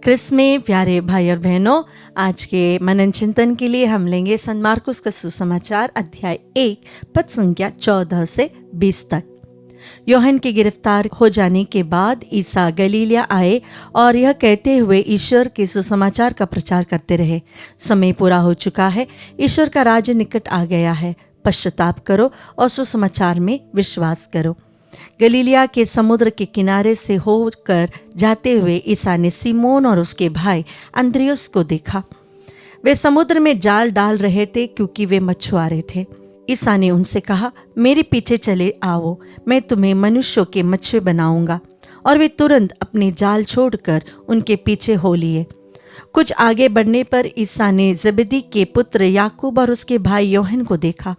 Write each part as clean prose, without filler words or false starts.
Chris में प्यारे भाई और बहनों, आज के मनन चिंतन के लिए हम लेंगे संत मार्कुस का सुसमाचार अध्याय 1 पद संख्या 14 से 20 तक। यूहन्ना के गिरफ्तार हो जाने के बाद ईसा गलीलिया आए और यह कहते हुए ईश्वर के सुसमाचार का प्रचार करते रहे, समय पूरा हो चुका है, ईश्वर का राज्य निकट आ गया है, पश्चाताप करो और सुसमाचार में विश्वास करो। गलीलिया के समुद्र के किनारे से होकर जाते हुए ईसा ने सिमोन और उसके भाई अंद्रियुस को देखा। वे समुद्र में जाल डाल रहे थे क्योंकि वे मछुआरे थे। ईसा ने उनसे कहा, मेरे पीछे चले आओ, मैं तुम्हें मनुष्यों के मछुए बनाऊंगा। और वे तुरंत अपने जाल छोड़कर उनके पीछे हो लिए। कुछ आगे बढ़ने पर ईसा ने जबदी के पुत्र याकूब और उसके भाई यूहन्ना को देखा।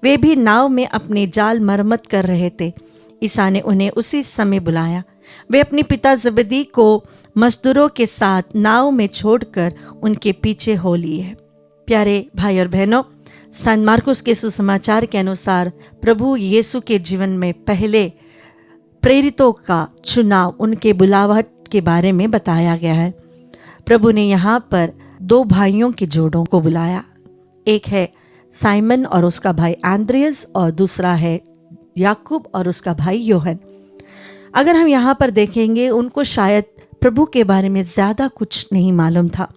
वे भी नाव में अपने जाल मरम्मत कर रहे थे। ईसा ने उन्हें उसी समय बुलाया। वे अपने पिता जबदी को मजदूरों के साथ नाव में छोड़कर उनके पीछे हो लिए। प्यारे भाई और बहनों, संत मार्कुस के सुसमाचार के अनुसार प्रभु यीशु के जीवन में पहले प्रेरितों का चुनाव, उनके बुलावट के बारे में बताया गया है। प्रभु ने यहाँ पर दो भाइयों के जोड़ों को बुलाया। एक है साइमन और उसका भाई आंद्रियस और दूसरा है याकूब और उसका भाई यूहन्ना। अगर हम यहाँ पर देखेंगे, उनको शायद प्रभु के बारे में ज़्यादा कुछ नहीं मालूम था।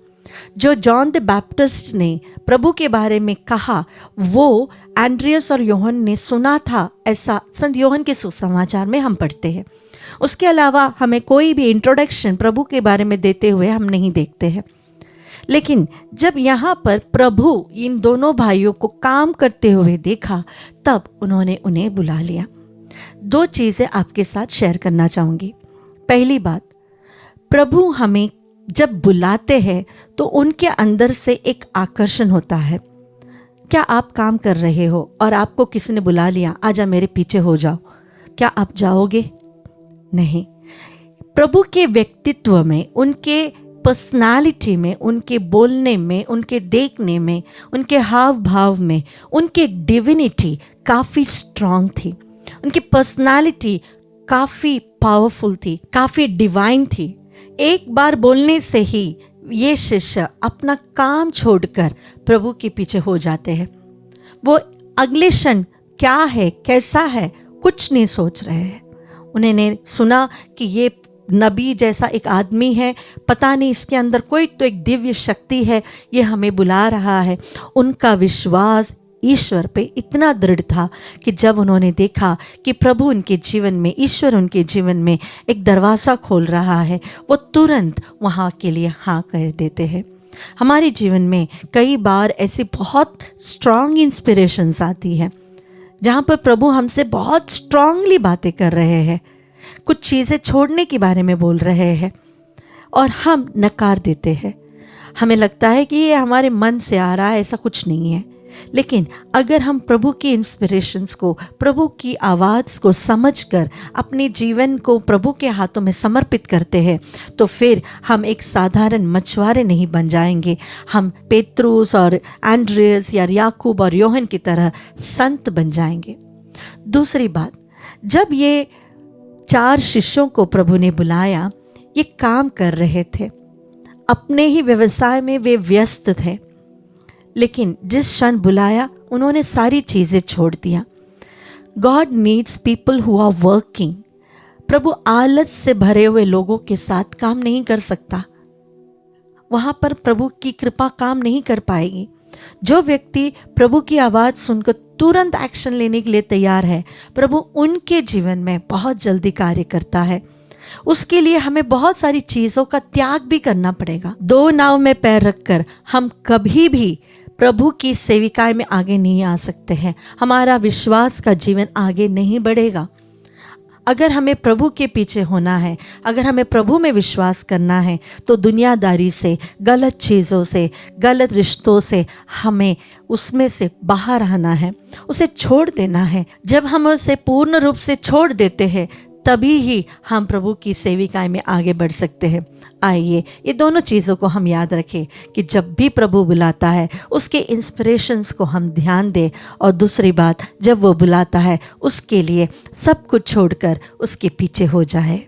जो जॉन द बैप्टिस्ट ने प्रभु के बारे में कहा वो एंड्रियस और यूहन्ना ने सुना था, ऐसा संत यूहन्ना के सुसमाचार में हम पढ़ते हैं। उसके अलावा हमें कोई भी इंट्रोडक्शन प्रभु के बारे में देते हुए हम नहीं देखते हैं। लेकिन जब यहाँ पर प्रभु इन दोनों भाइयों को काम करते हुए देखा, तब उन्होंने उन्हें बुला लिया। दो चीज़ें आपके साथ शेयर करना चाहूँगी। पहली बात, प्रभु हमें जब बुलाते हैं तो उनके अंदर से एक आकर्षण होता है। क्या आप काम कर रहे हो और आपको किसी ने बुला लिया, आजा मेरे पीछे हो जाओ, क्या आप जाओगे? नहीं। प्रभु के व्यक्तित्व में, उनके पर्सनालिटी में, उनके बोलने में, उनके देखने में, उनके हाव भाव में, उनके डिविनिटी काफ़ी स्ट्रांग थी। उनकी पर्सनालिटी काफ़ी पावरफुल थी, काफ़ी डिवाइन थी। एक बार बोलने से ही ये शिष्य अपना काम छोड़कर प्रभु के पीछे हो जाते हैं। वो अगले क्षण क्या है, कैसा है, कुछ नहीं सोच रहे हैं। उन्होंने सुना कि ये नबी जैसा एक आदमी है, पता नहीं इसके अंदर कोई तो एक दिव्य शक्ति है, ये हमें बुला रहा है। उनका विश्वास ईश्वर पे इतना दृढ़ था कि जब उन्होंने देखा कि प्रभु उनके जीवन में, ईश्वर उनके जीवन में एक दरवाज़ा खोल रहा है, वो तुरंत वहाँ के लिए हाँ कर देते हैं। हमारे जीवन में कई बार ऐसी बहुत स्ट्रांग इंस्पिरेशंस आती है जहाँ पर प्रभु हमसे बहुत स्ट्रांगली बातें कर रहे हैं, कुछ चीज़ें छोड़ने के बारे में बोल रहे हैं और हम नकार देते हैं। हमें लगता है कि ये हमारे मन से आ रहा है, ऐसा कुछ नहीं है। लेकिन अगर हम प्रभु की इंस्पिरेशंस को, प्रभु की आवाज़ को समझकर अपने जीवन को प्रभु के हाथों में समर्पित करते हैं, तो फिर हम एक साधारण मछुआरे नहीं बन जाएंगे। हम पेत्रुस और एंड्रियस या याकूब और यूहन्ना की तरह संत बन जाएंगे। दूसरी बात, जब ये 4 शिष्यों को प्रभु ने बुलाया, ये काम कर रहे थे, अपने ही व्यवसाय में वे व्यस्त थे। लेकिन जिस क्षण बुलाया, उन्होंने सारी चीज़ें छोड़ दिया। God needs people who are working. प्रभु आलस से भरे हुए लोगों के साथ काम नहीं कर सकता। वहाँ पर प्रभु की कृपा काम नहीं कर पाएगी। जो व्यक्ति प्रभु की आवाज़ सुनकर तुरंत एक्शन लेने के लिए तैयार है, प्रभु उनके जीवन में बहुत जल्दी कार्य करता है। उसके लिए हमें बहुत सारी चीज़ों का त्याग भी करना पड़ेगा। 2 नाव में पैर रखकर हम कभी भी प्रभु की सेविकाई में आगे नहीं आ सकते हैं। हमारा विश्वास का जीवन आगे नहीं बढ़ेगा। अगर हमें प्रभु के पीछे होना है, अगर हमें प्रभु में विश्वास करना है, तो दुनियादारी से, गलत चीज़ों से, गलत रिश्तों से हमें उसमें से बाहर आना है, उसे छोड़ देना है। जब हम उसे पूर्ण रूप से छोड़ देते हैं, तभी ही हम प्रभु की सेविकाई में आगे बढ़ सकते हैं। आइए ये दोनों चीज़ों को हम याद रखें कि जब भी प्रभु बुलाता है, उसके इंस्पिरेशंस को हम ध्यान दें। और दूसरी बात, जब वो बुलाता है, उसके लिए सब कुछ छोड़कर उसके पीछे हो जाए।